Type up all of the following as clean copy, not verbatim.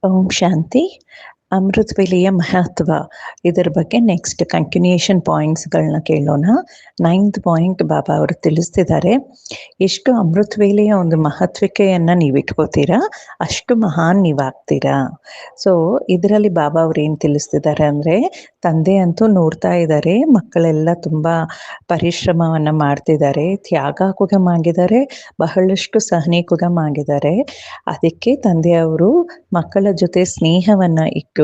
ಓಂ ಶಾಂತಿ. ಅಮೃತ ವೇಳೆಯ ಮಹತ್ವ, ಇದರ ಬಗ್ಗೆ ನೆಕ್ಸ್ಟ್ ಕಂಟಿನ್ಯೂಷನ್ ಪಾಯಿಂಟ್ಸ್ಗಳನ್ನ ಕೇಳೋಣ. 9th ಪಾಯಿಂಟ್ ಬಾಬಾ ಅವರು ತಿಳಿಸ್ತಿದ್ದಾರೆ, ಎಷ್ಟು ಅಮೃತ ವೇಳೆಯ ಒಂದು ಮಹತ್ವಿಕೆಯನ್ನು ನೀವು ಇಟ್ಕೋತೀರಾ ಅಷ್ಟು ಮಹಾನ್ ನೀವಾಗ್ತೀರಾ. ಸೊ ಇದರಲ್ಲಿ ಬಾಬಾ ಅವ್ರು ಏನು ತಿಳಿಸ್ತಿದ್ದಾರೆ ಅಂದರೆ, ತಂದೆ ಅಂತೂ ನೋಡ್ತಾ ಇದ್ದಾರೆ, ಮಕ್ಕಳೆಲ್ಲ ತುಂಬ ಪರಿಶ್ರಮವನ್ನು ಮಾಡ್ತಿದ್ದಾರೆ, ತ್ಯಾಗ ಕೂಡ ಮಾಡಿದ್ದಾರೆ, ಬಹಳಷ್ಟು ಸಹನೆ ಕೂಡ ಮಾಡಿದ್ದಾರೆ. ಅದಕ್ಕೆ ತಂದೆಯವರು ಮಕ್ಕಳ ಜೊತೆ ಸ್ನೇಹವನ್ನು ಇಟ್ಟು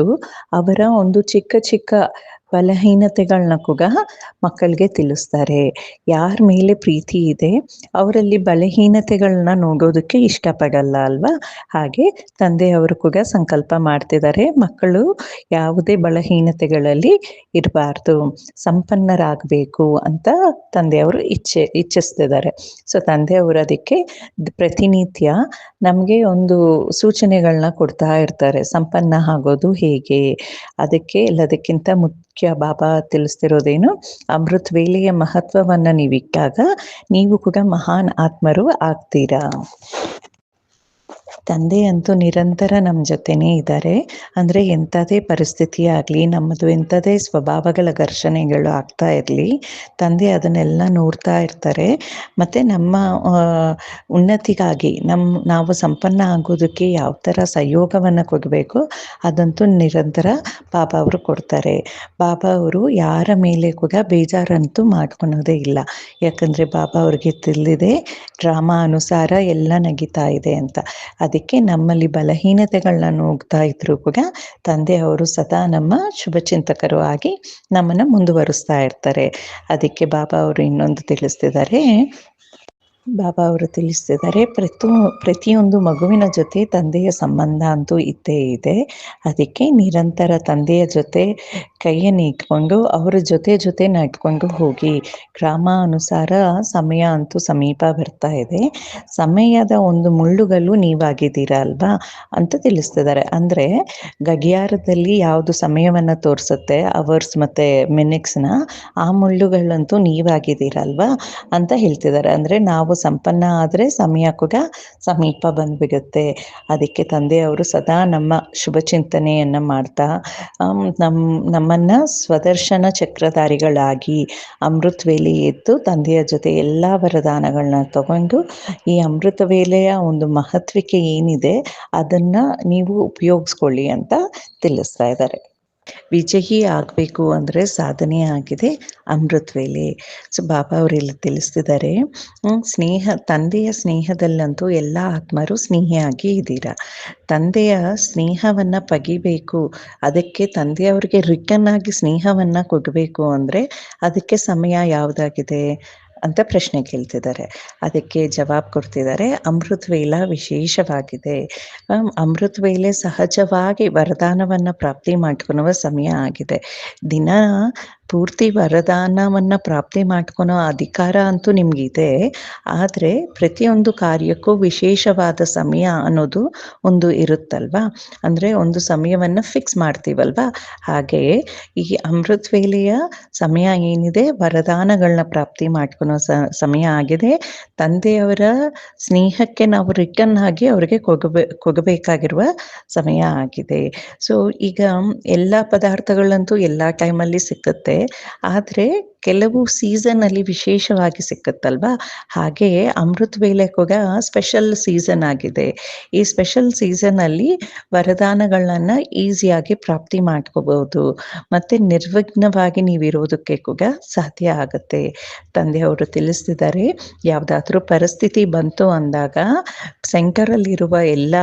ಅವರ ಒಂದು ಚಿಕ್ಕ ಚಿಕ್ಕ ಬಲಹೀನತೆಗಳನ್ನ ಕೂಡ ಮಕ್ಕಳಿಗೆ ತಿಳಿಸ್ತಾರೆ. ಯಾರ ಮೇಲೆ ಪ್ರೀತಿ ಇದೆ ಅವರಲ್ಲಿ ಬಲಹೀನತೆಗಳನ್ನ ನೋಡೋದಕ್ಕೆ ಇಷ್ಟಪಡಲ್ಲ ಅಲ್ವಾ. ಹಾಗೆ ತಂದೆಯವರು ಕೂಡ ಸಂಕಲ್ಪ ಮಾಡ್ತಿದ್ದಾರೆ, ಮಕ್ಕಳು ಯಾವುದೇ ಬಲಹೀನತೆಗಳಲ್ಲಿ ಇರಬಾರ್ದು, ಸಂಪನ್ನರಾಗಬೇಕು ಅಂತ ತಂದೆಯವರು ಇಚ್ಛಿಸ್ತಿದ್ದಾರೆ. ಸೊ ತಂದೆಯವರು ಅದಕ್ಕೆ ಪ್ರತಿನಿತ್ಯ ನಮಗೆ ಒಂದು ಸೂಚನೆಗಳನ್ನ ಕೊಡ್ತಾ ಇರ್ತಾರೆ, ಸಂಪನ್ನ ಆಗೋದು ಹೇಗೆ. ಅದಕ್ಕೆ ಎಲ್ಲದಕ್ಕಿಂತ ಮುಖ್ಯ ಬಾಬಾ ತಿಳಿಸ್ತಿರೋದೇನು, ಅಮೃತ ವೇಳೆಯ ಮಹತ್ವವನ್ನು ನೀವಿಟ್ಟಾಗ ನೀವು ಕೂಡ ಮಹಾನ್ ಆತ್ಮರು ಆಗ್ತೀರಾ. ತಂದೆ ಅಂತೂ ನಿರಂತರ ನಮ್ಮ ಜೊತೆನೇ ಇದ್ದಾರೆ. ಅಂದರೆ ಎಂಥದೇ ಪರಿಸ್ಥಿತಿ ಆಗಲಿ, ನಮ್ಮದು ಎಂಥದೇ ಸ್ವಭಾವಗಳ ಘರ್ಷಣೆಗಳು ಆಗ್ತಾ ಇರಲಿ, ತಂದೆ ಅದನ್ನೆಲ್ಲ ನೋಡ್ತಾ ಇರ್ತಾರೆ. ಮತ್ತು ನಮ್ಮ ಉನ್ನತಿಗಾಗಿ ನಾವು ಸಂಪನ್ನ ಆಗೋದಕ್ಕೆ ಯಾವ ಥರ ಸಹಯೋಗವನ್ನು ಕೊಡಬೇಕು ಅದಂತೂ ನಿರಂತರ ಬಾಬಾ ಅವರು ಕೊಡ್ತಾರೆ. ಬಾಬಾ ಅವರು ಯಾರ ಮೇಲೆ ಕೂಡ ಬೇಜಾರಂತೂ ಮಾಡ್ಕೊಳೋದೇ ಇಲ್ಲ. ಯಾಕಂದರೆ ಬಾಬಾ ಅವ್ರಿಗೆ ತಿಳಿದಿದೆ ಡ್ರಾಮಾ ಅನುಸಾರ ಎಲ್ಲ ನಗೀತಾ ಇದೆ ಅಂತ. ಅದಕ್ಕೆ ನಮ್ಮಲ್ಲಿ ಬಲಹೀನತೆಗಳನ್ನ ನೋಡ್ತಾ ಇದ್ರು ಕೂಡ ತಂದೆಯವರು ಸದಾ ನಮ್ಮ ಶುಭಚಿಂತಕರು ಆಗಿ ನಮ್ಮನ್ನು ಮುಂದುವರಿಸ್ತಾ ಇರ್ತಾರೆ. ಅದಕ್ಕೆ ಬಾಬಾ ಅವರು ಇನ್ನೊಂದು ತಿಳಿಸ್ತಿದ್ದಾರೆ, ಪ್ರತಿಯೊಂದು ಮಗುವಿನ ಜೊತೆ ತಂದೆಯ ಸಂಬಂಧ ಅಂತೂ ಇದ್ದೇ ಇದೆ. ಅದಕ್ಕೆ ನಿರಂತರ ತಂದೆಯ ಜೊತೆ ಕೈಯನ್ನು ಇಟ್ಕೊಂಡು ಅವರ ಜೊತೆ ನಡ್ಕೊಂಡು ಹೋಗಿ. ಕ್ರಮಾನುಸಾರ ಸಮಯ ಅಂತೂ ಸಮೀಪ ಬರ್ತಾ ಇದೆ, ಸಮಯದ ಒಂದು ಮುಳ್ಳುಗಳು ನೀವಾಗಿದ್ದೀರಾ ಅಲ್ವಾ ಅಂತ ತಿಳಿಸ್ತಿದ್ದಾರೆ. ಅಂದರೆ ಗಡಿಯಾರದಲ್ಲಿ ಯಾವುದು ಸಮಯವನ್ನು ತೋರಿಸುತ್ತೆ, ಅವರ್ಸ್ ಮತ್ತು ಮಿನಿಟ್ಸ್ನ, ಆ ಮುಳ್ಳುಗಳಂತೂ ನೀವಾಗಿದ್ದೀರಲ್ವಾ ಅಂತ ಹೇಳ್ತಿದ್ದಾರೆ. ಅಂದರೆ ನಾವು ಸಂಪನ್ನ ಆದರೆ ಸಮಯ ಕೂಡ ಸಮೀಪ ಬಂದ್ಬಿಡುತ್ತೆ. ಅದಕ್ಕೆ ತಂದೆಯವರು ಸದಾ ನಮ್ಮ ಶುಭ ಚಿಂತನೆಯನ್ನು ಮಾಡ್ತಾ ನಮ್ಮನ್ನು ಸ್ವದರ್ಶನ ಚಕ್ರಧಾರಿಗಳಾಗಿ ಅಮೃತ ವೇಳೆ ಎದ್ದು ತಂದೆಯ ಜೊತೆ ಎಲ್ಲ ವರದಾನಗಳನ್ನ ತಗೊಂಡು ಈ ಅಮೃತ ವೇಳೆಯ ಒಂದು ಮಹತ್ವಿಕೆ ಏನಿದೆ ಅದನ್ನು ನೀವು ಉಪಯೋಗಿಸ್ಕೊಳ್ಳಿ ಅಂತ ತಿಳಿಸ್ತಾ ಇದ್ದಾರೆ. ವಿಜಯಿ ಆಗಬೇಕು ಅಂದರೆ ಸಾಧನೆ ಆಗಿದೆ ಅಮೃತ ವೇಳೆ. ಸೊ ಬಾಬಾ ಅವರೆಲ್ಲ ತಿಳಿಸ್ತಿದ್ದಾರೆ, ತಂದೆಯ ಸ್ನೇಹದಲ್ಲಂತೂ ಎಲ್ಲ ಆತ್ಮರು ಸ್ನೇಹಿಯಾಗಿ ಇದ್ದೀರಾ. ತಂದೆಯ ಸ್ನೇಹವನ್ನು ಪಗಿಬೇಕು, ಅದಕ್ಕೆ ತಂದೆಯವರಿಗೆ ರಿಟರ್ನ್ ಆಗಿ ಸ್ನೇಹವನ್ನು ಕೊಡಬೇಕು ಅಂದರೆ ಅದಕ್ಕೆ ಸಮಯ ಯಾವುದಾಗಿದೆ ಅಂತ ಪ್ರಶ್ನೆ ಕೇಳ್ತಿದ್ದಾರೆ. ಅದಕ್ಕೆ ಜವಾಬು ಕೊಡ್ತಿದ್ದಾರೆ, ಅಮೃತ ವೇಳೆ ವಿಶೇಷವಾಗಿದೆ. ಅಮೃತ ವೇಳೆ ಸಹಜವಾಗಿ ವರದಾನವನ್ನು ಪ್ರಾಪ್ತಿ ಮಾಡ್ಕೊಳ್ಳುವ ಸಮಯ ಆಗಿದೆ. ದಿನ ಪೂರ್ತಿ ವರದಾನವನ್ನು ಪ್ರಾಪ್ತಿ ಮಾಡ್ಕೊಳೋ ಅಧಿಕಾರ ಅಂತೂ ನಿಮಗಿದೆ, ಆದರೆ ಪ್ರತಿಯೊಂದು ಕಾರ್ಯಕ್ಕೂ ವಿಶೇಷವಾದ ಸಮಯ ಅನ್ನೋದು ಒಂದು ಇರುತ್ತಲ್ವ. ಅಂದರೆ ಒಂದು ಸಮಯವನ್ನು ಫಿಕ್ಸ್ ಮಾಡ್ತೀವಲ್ವ, ಹಾಗೆಯೇ ಈ ಅಮೃತ ವೇಳೆಯ ಸಮಯ ಏನಿದೆ ವರದಾನಗಳನ್ನ ಪ್ರಾಪ್ತಿ ಮಾಡ್ಕೊಳೋ ಸಮಯ ಆಗಿದೆ. ತಂದೆಯವರ ಸ್ನೇಹಕ್ಕೆ ನಾವು ರಿಟರ್ನ್ ಆಗಿ ಅವರಿಗೆ ಕೊಡಬೇಕಾಗಿರುವ ಸಮಯ ಆಗಿದೆ. ಸೊ ಈಗ ಎಲ್ಲ ಪದಾರ್ಥಗಳಂತೂ ಎಲ್ಲ ಟೈಮಲ್ಲಿ ಸಿಕ್ಕುತ್ತೆ, ಆದರೆ ಕೆಲವು ಸೀಸನಲ್ಲಿ ವಿಶೇಷವಾಗಿ ಸಿಕ್ಕುತ್ತಲ್ವಾ. ಹಾಗೆಯೇ ಅಮೃತ ವೇಳೆ ಕೂಡ ಸ್ಪೆಷಲ್ ಸೀಸನ್ ಆಗಿದೆ. ಈ ಸ್ಪೆಷಲ್ ಸೀಸನಲ್ಲಿ ವರದಾನಗಳನ್ನು ಈಸಿಯಾಗಿ ಪ್ರಾಪ್ತಿ ಮಾಡ್ಕೋಬಹುದು ಮತ್ತು ನಿರ್ವಿಘ್ನವಾಗಿ ನೀವಿರೋದಕ್ಕೆ ಕೂಡ ಸಾಧ್ಯ ಆಗುತ್ತೆ. ತಂದೆಯವರು ತಿಳಿಸ್ತಿದ್ದಾರೆ, ಯಾವುದಾದ್ರೂ ಪರಿಸ್ಥಿತಿ ಬಂತು ಅಂದಾಗ ಸೆಂಟರಲ್ಲಿರುವ ಎಲ್ಲ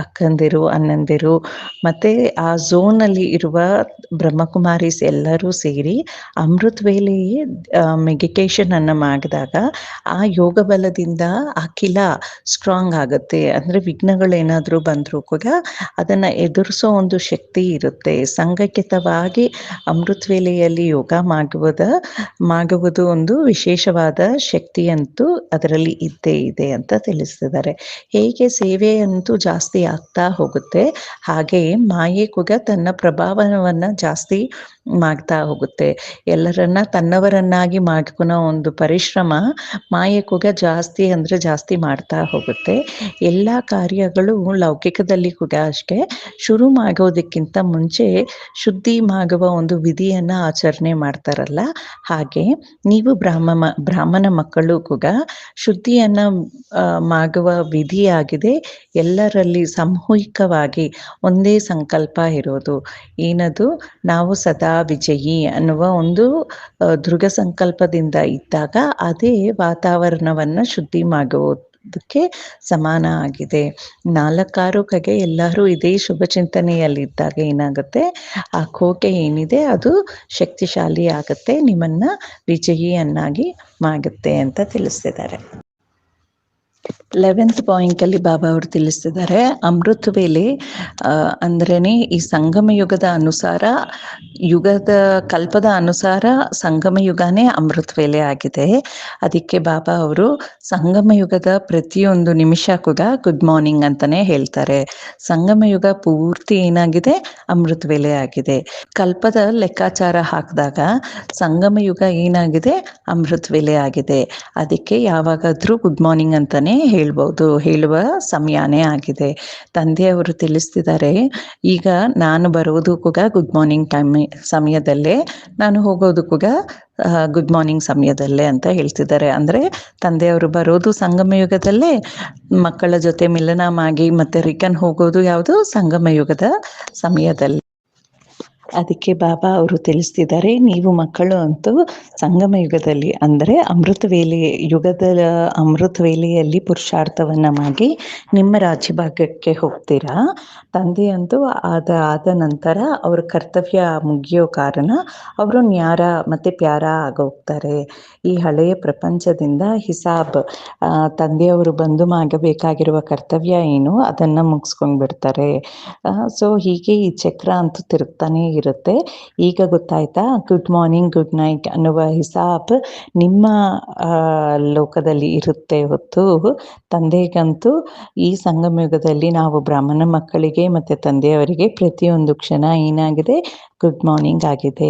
ಅಕ್ಕಂದಿರು ಅಣ್ಣಂದಿರು ಮತ್ತು ಆ ಝೋನಲ್ಲಿ ಇರುವ ಬ್ರಹ್ಮಕುಮಾರೀಸ್ ಎಲ್ಲರೂ ಸೇರಿ ಅಮೃತ ವೇಳೆಯೇ ಮೆಡಿಟೇಷನನ್ನು ಮಾಡಿದಾಗ ಆ ಯೋಗ ಬಲದಿಂದ ಆ ಕಿಲ ಸ್ಟ್ರಾಂಗ್ ಆಗುತ್ತೆ. ಅಂದರೆ ವಿಘ್ನಗಳೇನಾದರೂ ಬಂದರೂ ಕೂಡ ಅದನ್ನು ಎದುರಿಸೋ ಒಂದು ಶಕ್ತಿ ಇರುತ್ತೆ. ಸಂಘಟಿತವಾಗಿ ಅಮೃತ ವೇಳೆಯಲ್ಲಿ ಯೋಗ ಮಾಡುವುದು ಒಂದು ವಿಶೇಷವಾದ ಶಕ್ತಿಯಂತೂ ಅದರಲ್ಲಿ ಇದ್ದೇ ಇದೆ ಅಂತ ತಿಳಿಸ್ತಿದ್ದಾರೆ. ಹೇಗೆ ಸೇವೆಯಂತೂ ಜಾಸ್ತಿ ಆಗ್ತಾ ಹೋಗುತ್ತೆ, ಹಾಗೆಯೇ ಮಾಯೆ ಕೂಡ ತನ್ನ ಪ್ರಭಾವವನ್ನು ಜಾಸ್ತಿ ಮಾಡ್ತಾ ಹೋಗುತ್ತೆ. ಎಲ್ಲರನ್ನ ತನ್ನವರನ್ನಾಗಿ ಮಾಡ್ಕೊಳೋ ಒಂದು ಪರಿಶ್ರಮ ಮಾಯೆ ಕೂಡ ಜಾಸ್ತಿ ಅಂದರೆ ಜಾಸ್ತಿ ಮಾಡ್ತಾ ಹೋಗುತ್ತೆ. ಎಲ್ಲ ಕಾರ್ಯಗಳು ಲೌಕಿಕದಲ್ಲಿ ಕೂಡ ಅಷ್ಟೇ ಶುರು ಆಗೋದಕ್ಕಿಂತ ಮುಂಚೆ ಶುದ್ಧಿ ಮಾಡುವ ಒಂದು ವಿಧಿಯನ್ನು ಆಚರಣೆ ಮಾಡ್ತಾರಲ್ಲ, ಹಾಗೆ ನೀವು ಬ್ರಾಹ್ಮಣ ಮಕ್ಕಳು ಕೂಡ ಶುದ್ಧಿಯನ್ನು ಮಾಡುವ ವಿಧಿಯಾಗಿದೆ. ಎಲ್ಲರಲ್ಲಿ ಸಾಮೂಹಿಕವಾಗಿ ಒಂದೇ ಸಂಕಲ್ಪ ಇರೋದು ಏನದು, ನಾವು ಸದಾ ವಿಜಯಿ ಅನ್ನುವ ಒಂದು ದೃಢ ಸಂಕಲ್ಪದಿಂದ ಇದ್ದಾಗ ಅದೇ ವಾತಾವರಣವನ್ನು ಶುದ್ಧಿ ಮಾಡುವುದಕ್ಕೆ ಸಮಾನ ಆಗಿದೆ. 4 ಕಡೆ ಎಲ್ಲರೂ ಇದೇ ಶುಭ ಚಿಂತನೆಯಲ್ಲಿದ್ದಾಗ ಏನಾಗುತ್ತೆ, ಆ ಕೋಟೆ ಏನಿದೆ ಅದು ಶಕ್ತಿಶಾಲಿ ಆಗುತ್ತೆ, ನಿಮ್ಮನ್ನ ವಿಜಯಿಯನ್ನಾಗಿ ಮಾಡುತ್ತೆ ಅಂತ ತಿಳಿಸ್ತಿದ್ದಾರೆ. 11th ಪಾಯಿಂಟಲ್ಲಿ ಬಾಬಾ ಅವರು ತಿಳಿಸ್ತಿದ್ದಾರೆ, ಅಮೃತ ವೇಳೆ ಅಂದ್ರೇ ಈ ಸಂಗಮ ಯುಗದ ಅನುಸಾರ, ಯುಗದ ಕಲ್ಪದ ಅನುಸಾರ ಸಂಗಮ ಯುಗನೇ ಅಮೃತ ವೇಳೆ ಆಗಿದೆ. ಅದಕ್ಕೆ ಬಾಬಾ ಅವರು ಸಂಗಮ ಯುಗದ ಪ್ರತಿಯೊಂದು ನಿಮಿಷ ಕೂಡ ಗುಡ್ ಮಾರ್ನಿಂಗ್ ಅಂತಲೇ ಹೇಳ್ತಾರೆ. ಸಂಗಮ ಯುಗ ಪೂರ್ತಿ ಏನಾಗಿದೆ, ಅಮೃತ ವೇಳೆ ಆಗಿದೆ. ಕಲ್ಪದ ಲೆಕ್ಕಾಚಾರ ಹಾಕಿದಾಗ ಸಂಗಮ ಯುಗ ಏನಾಗಿದೆ, ಅಮೃತ ವೇಳೆ ಆಗಿದೆ. ಅದಕ್ಕೆ ಯಾವಾಗಾದರೂ ಗುಡ್ ಮಾರ್ನಿಂಗ್ ಅಂತಲೇ ಹೇಳ್ಬೋದು, ಹೇಳುವ ಸಮಯನೇ ಆಗಿದೆ. ತಂದೆಯವರು ತಿಳಿಸ್ತಿದ್ದಾರೆ, ಈಗ ನಾನು ಬರೋದು ಕೂಡ ಗುಡ್ ಮಾರ್ನಿಂಗ್ ಸಮಯದಲ್ಲೇ, ನಾನು ಹೋಗೋದು ಕೂಡ ಗುಡ್ ಮಾರ್ನಿಂಗ್ ಸಮಯದಲ್ಲೇ ಅಂತ ಹೇಳ್ತಿದ್ದಾರೆ. ಅಂದರೆ ತಂದೆಯವರು ಬರೋದು ಸಂಗಮ ಯುಗದಲ್ಲೇ, ಮಕ್ಕಳ ಜೊತೆ ಮಿಲನ ಮಾಡಿ ಮತ್ತೆ ರಿಟರ್ನ್ ಹೋಗೋದು ಯಾವುದು, ಸಂಗಮ ಯುಗದ ಸಮಯದಲ್ಲಿ. ಅದಕ್ಕೆ ಬಾಬಾ ಅವರು ತಿಳಿಸ್ತಿದ್ದಾರೆ, ನೀವು ಮಕ್ಕಳು ಅಂತೂ ಸಂಗಮ ಯುಗದಲ್ಲಿ ಅಂದರೆ ಅಮೃತ ವೇಳೆಯಲ್ಲಿ ಪುರುಷಾರ್ಥವನ್ನು ಮಾಡಿ ನಿಮ್ಮ ರಾಜ್ಯಭಾಗಕ್ಕೆ ಹೋಗ್ತೀರಾ. ತಂದೆಯಂತೂ ಆದ ನಂತರ ಅವ್ರ ಕರ್ತವ್ಯ ಮುಗಿಯೋ ಕಾರಣ ಅವರು ನ್ಯಾರ ಮತ್ತು ಪ್ಯಾರ ಆಗೋಗ್ತಾರೆ. ಈ ಹಳೆಯ ಪ್ರಪಂಚದಿಂದ ಹಿಸಾಬ್, ತಂದೆಯವರು ಬಂದು ಮಾಡಬೇಕಾಗಿರುವ ಕರ್ತವ್ಯ ಏನು ಅದನ್ನು ಮುಗಿಸ್ಕೊಂಡು ಬಿಡ್ತಾರೆ. ಸೊ ಹೀಗೆ ಈ ಚಕ್ರ ಅಂತೂ ತಿರುಗ್ತಾನೇ ಇರುತ್ತೆ. ಈಗ ಗೊತ್ತಾಯ್ತಾ, ಗುಡ್ ಮಾರ್ನಿಂಗ್ ಗುಡ್ ನೈಟ್ ಅನ್ನುವ ಹಿಸಾಬ್ ನಿಮ್ಮ ಲೋಕದಲ್ಲಿ ಇರುತ್ತೆ ಹೊತ್ತು ತಂದೆಗಂತೂ ಈ ಸಂಗಮ ಯುಗದಲ್ಲಿ ನಾವು ಬ್ರಾಹ್ಮಣ ಮಕ್ಕಳಿಗೆ ಮತ್ತು ತಂದೆಯವರಿಗೆ ಪ್ರತಿಯೊಂದು ಕ್ಷಣ ಏನಾಗಿದೆ, ಗುಡ್ ಮಾರ್ನಿಂಗ್ ಆಗಿದೆ.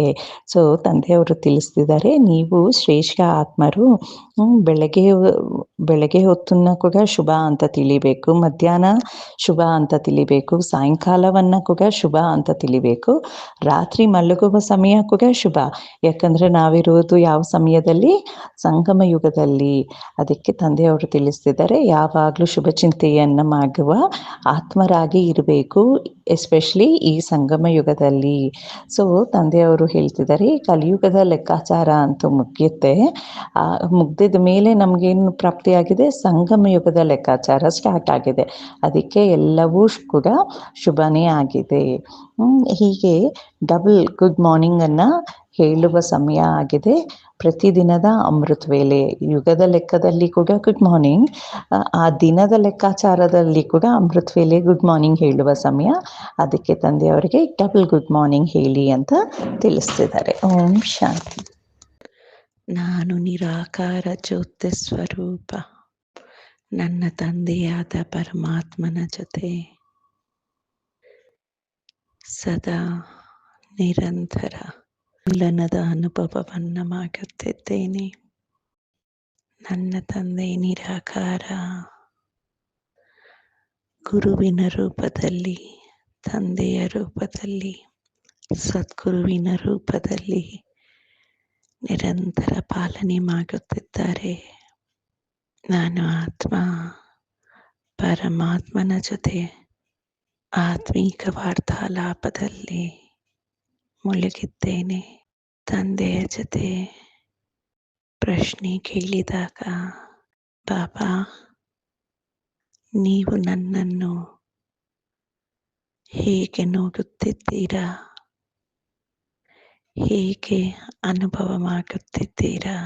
ಸೊ ತಂದೆಯವರು ತಿಳಿಸ್ತಿದ್ದಾರೆ, ನೀವು ಶ್ರೇಷ್ಠ ಆತ್ಮರು, ಬೆಳಗ್ಗೆ ಹೊತ್ತನ್ನು ಕೂಡ ಶುಭ ಅಂತ ತಿಳಿಬೇಕು, ಮಧ್ಯಾಹ್ನ ಶುಭ ಅಂತ ತಿಳಿಬೇಕು, ಸಾಯಂಕಾಲವನ್ನು ಕೂಡ ಶುಭ ಅಂತ ತಿಳಿಬೇಕು, ರಾತ್ರಿ ಮಲಗುವ ಸಮಯ ಕೂಡ ಶುಭ. ಯಾಕಂದರೆ ನಾವಿರುವುದು ಯಾವ ಸಮಯದಲ್ಲಿ, ಸಂಗಮ ಯುಗದಲ್ಲಿ. ಅದಕ್ಕೆ ತಂದೆಯವರು ತಿಳಿಸ್ತಿದ್ದಾರೆ, ಯಾವಾಗಲೂ ಶುಭ ಚಿಂತೆಯನ್ನು ಮಾಡುವ ಆತ್ಮರಾಗಿ ಇರಬೇಕು, ಎಸ್ಪೆಷಲಿ ಈ ಸಂಗಮ ಯುಗದಲ್ಲಿ. ಸೊ ತಂದೆಯವರು ಹೇಳ್ತಿದ್ದಾರೆ, ಕಲಿಯುಗದ ಲೆಕ್ಕಾಚಾರ ಅಂತೂ ಮುಗಿಯುತ್ತೆ, ಮುಗ್ದಿದ ಮೇಲೆ ನಮಗೇನು ಪ್ರಾಪ್ತಿಯಾಗಿದೆ, ಸಂಗಮ ಯುಗದ ಲೆಕ್ಕಾಚಾರ ಸ್ಟಾರ್ಟ್ ಆಗಿದೆ. ಅದಕ್ಕೆ ಎಲ್ಲವೂ ಕೂಡ ಶುಭನೇ ಆಗಿದೆ. ಹೀಗೆ ಡಬಲ್ ಗುಡ್ ಮಾರ್ನಿಂಗನ್ನು ಹೇಳುವ ಸಮಯ ಆಗಿದೆ. ಪ್ರತಿದಿನದ ಅಮೃತ ವೇಳೆ, ಯುಗದ ಲೆಕ್ಕದಲ್ಲಿ ಕೂಡ ಗುಡ್ ಮಾರ್ನಿಂಗ್, ಆ ದಿನದ ಲೆಕ್ಕಾಚಾರದಲ್ಲಿ ಕೂಡ ಅಮೃತ ವೇಳೆ ಗುಡ್ ಮಾರ್ನಿಂಗ್ ಹೇಳುವ ಸಮಯ. ಅದಕ್ಕೆ ತಂದೆಯವರಿಗೆ ಡಬಲ್ ಗುಡ್ ಮಾರ್ನಿಂಗ್ ಹೇಳಿ ಅಂತ ತಿಳಿಸ್ತಿದ್ದಾರೆ. ಓಂ ಶಾಂತಿ. ನಾನು ನಿರಾಕಾರ ಜ್ಯೋತಿ ಸ್ವರೂಪ, ನನ್ನ ತಂದೆಯಾದ ಪರಮಾತ್ಮನ ಜೊತೆ ಸದಾ ನಿರಂತರ ಮಿಲನದ ಅನುಭವವನ್ನು ಮಾಡುತ್ತಿದ್ದೇನೆ. ನನ್ನ ತಂದೆ ನಿರಾಕಾರ, ಗುರುವಿನ ರೂಪದಲ್ಲಿ, ತಂದೆಯ ರೂಪದಲ್ಲಿ, ಸದ್ಗುರುವಿನ ರೂಪದಲ್ಲಿ ನಿರಂತರ ಪಾಲನೆ ಮಾಡುತ್ತಿದ್ದಾರೆ. ನಾನು ಆತ್ಮ ಪರಮಾತ್ಮನ ಜೊತೆ ಆತ್ಮೀಕ ವಾರ್ತಾಲಾಪದಲ್ಲಿ ಮುಳುಗಿದ್ದೇನೆ. ತಂದೆಯ ಜೊತೆ ಪ್ರಶ್ನೆ ಕೇಳಿದಾಗ, ಬಾಬಾ ನೀವು ನನ್ನನ್ನು ಹೇಗೆ ನೋಡುತ್ತಿದ್ದೀರಾ, ಹೇಗೆ ಅನುಭವ ಮಾಡುತ್ತಿದ್ದೀರಾ,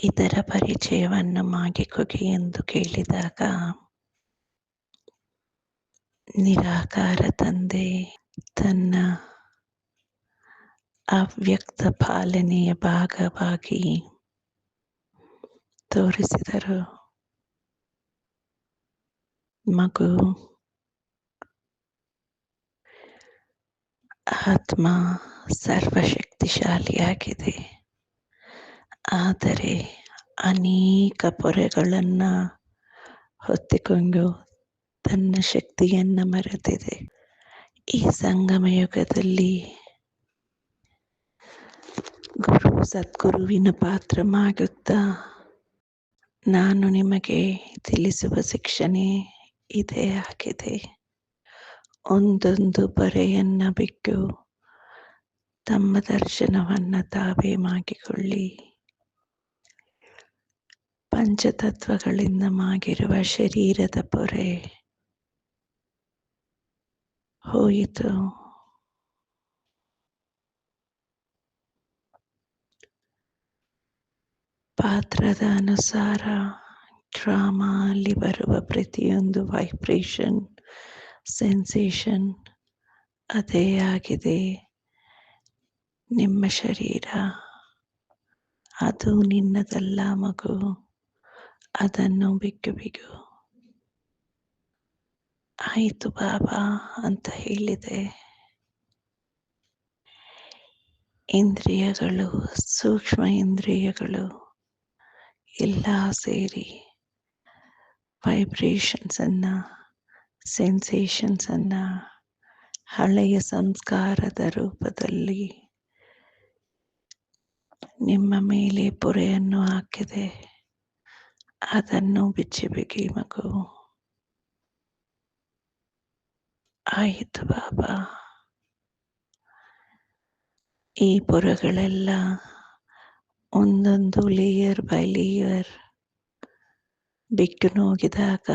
ಇದರ ಪರಿಚಯವನ್ನು ಮಾಡಿಕೊಡಿ ಎಂದು ಕೇಳಿದಾಗ, ನಿರಾಕಾರ ತಂದೆ ತನ್ನ ಅವ್ಯಕ್ತ ಪಾಲನೆಯ ಭಾಗವಾಗಿ ತೋರಿಸಿದರು. ಮಗು ಆತ್ಮ ಸರ್ವಶಕ್ತಿಶಾಲಿಯಾಗಿದೆ, ಆದರೆ ಅನೇಕ ಪೊರೆಗಳನ್ನು ಹೊತ್ತಿಕೊಂಡು ತನ್ನ ಶಕ್ತಿಯನ್ನು ಮರೆತಿದೆ. ಈ ಸಂಗಮ ಯುಗದಲ್ಲಿ ಸದ್ಗುರುವಿನ ಪಾತ್ರವಾಗುತ್ತಾ ನಾನು ನಿಮಗೆ ತಿಳಿಸುವ ಶಿಕ್ಷಣೆ ಇದೇ ಆಗಿದೆ. ಒಂದೊಂದು ಪೊರೆಯನ್ನು ಬಿಟ್ಟು ತಮ್ಮ ದರ್ಶನವನ್ನು ತಾವೇ ಮಾಡಿಕೊಳ್ಳಿ. ಪಂಚತತ್ವಗಳಿಂದ ಆಗಿರುವ ಶರೀರದ ಪೊರೆ ಹೋಯಿತು. ಪಾತ್ರದ ಅನುಸಾರ ಡ್ರಾಮಾ ಅಲ್ಲಿ ಬರುವ ಪ್ರತಿಯೊಂದು ವೈಬ್ರೇಷನ್, ಸೆನ್ಸೇಷನ್ ಅದೇ ಆಗಿದೆ. ನಿಮ್ಮ ಶರೀರ ಅದು ನಿನ್ನದಲ್ಲ ಮಗು, ಅದನ್ನು ಬಿಟ್ಟು ಬಿಡು. ಆಯಿತು ಬಾಬಾ ಅಂತ ಹೇಳಿದೆ. ಇಂದ್ರಿಯಗಳು, ಸೂಕ್ಷ್ಮ ಇಂದ್ರಿಯಗಳು ಎಲ್ಲ ಸೇರಿ ವೈಬ್ರೇಷನ್ಸನ್ನು, ಸೆನ್ಸೇಷನ್ಸನ್ನು ಹಳೆಯ ಸಂಸ್ಕಾರದ ರೂಪದಲ್ಲಿ ನಿಮ್ಮ ಮೇಲೆ ಪೊರೆಯನ್ನು ಹಾಕಿದೆ. ಅದನ್ನು ಬಿಚ್ಚಿಬಿಗಿ ಮಗು. ಆಯಿತು ಬಾಬಾ. ಈ ಪೊರೆಗಳೆಲ್ಲ ಒಂದೊಂದು ಲೇಯರ್ ಬೈ ಲೇಯರ್ ಬಿಟ್ಟು ಹೋಗಿದಾಗ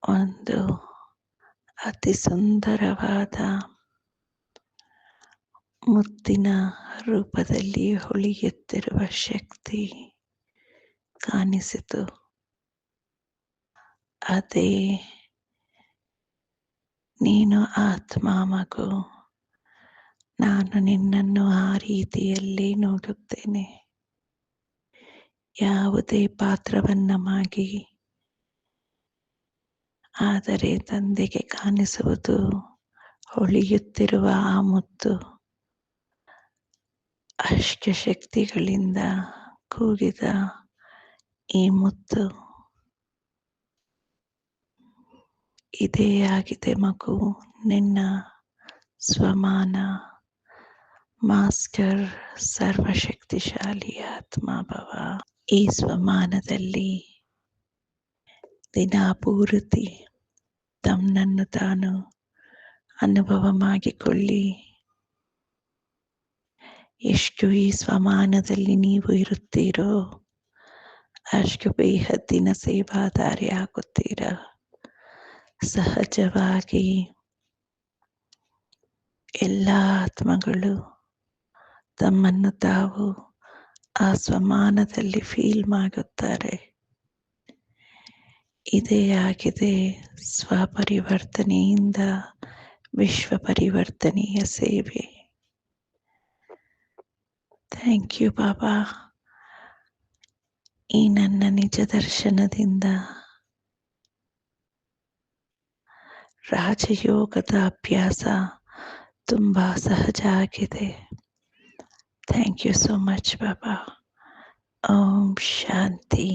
ಒಂದು ಅತಿ ಸುಂದರವಾದ ಮುತ್ತಿನ ರೂಪದಲ್ಲಿ ಹೊಳೆಯುತ್ತಿರುವ ಶಕ್ತಿ ಕಾಣಿಸಿತು. ಅದೇ ನೀನು ಆತ್ಮ ಮಗು. ನಾನು ನಿನ್ನನ್ನು ಆ ರೀತಿಯಲ್ಲಿ ನೋಡುತ್ತೇನೆ. ಯಾವುದೇ ಪಾತ್ರವನ್ನು ಮಾಡಿ, ಆದರೆ ತಂದೆಗೆ ಕಾಣಿಸುವುದು ಹೊಳೆಯುತ್ತಿರುವ ಆ ಮುತ್ತು. ಅಷ್ಟಶಕ್ತಿಗಳಿಂದ ಕೂಗಿದ ಈ ಮುತ್ತು ಇದೇ ಆಗಿದೆ ಮಗು, ನಿನ್ನ ಸ್ವಮಾನ. ಮಾಸ್ಟರ್ ಸರ್ವಶಕ್ತಿಶಾಲಿ ಆತ್ಮ ಭವ. ಈ ಸ್ವಮಾನದಲ್ಲಿ ದಿನಪೂರ್ತಿ ತನ್ನನ್ನು ತಾನು ಅನುಭವ ಮಾಡಿಕೊಳ್ಳಿ. ಎಷ್ಟು ಈ ಸ್ವಮಾನದಲ್ಲಿ ನೀವು ಇರುತ್ತೀರೋ ಅಷ್ಟು ಬೇಹದ್ದಿನ ಸೇವಾದಾರಿ ಆಗುತ್ತೀರಾ. ಸಹಜವಾಗಿ ಎಲ್ಲ ಆತ್ಮಗಳು ತಮ್ಮನ್ನು ತಾವು ಆ ಸ್ವಮಾನದಲ್ಲಿ ಫೀಲ್ ಮಾಡುತ್ತಾರೆ. ಇದೇ ಆಗಿದೆ ಸ್ವಪರಿವರ್ತನೆಯಿಂದ ವಿಶ್ವ ಪರಿವರ್ತನೆಯ ಸೇವೆ. Thank you Baba. ಈ ನನ್ನ ನಿಜ ದರ್ಶನದಿಂದ ರಾಜಯೋಗದ ಅಭ್ಯಾಸ ತುಂಬ ಸಹಜ ಆಗಿದೆ. Thank you so much Baba. ಓಂ ಶಾಂತಿ.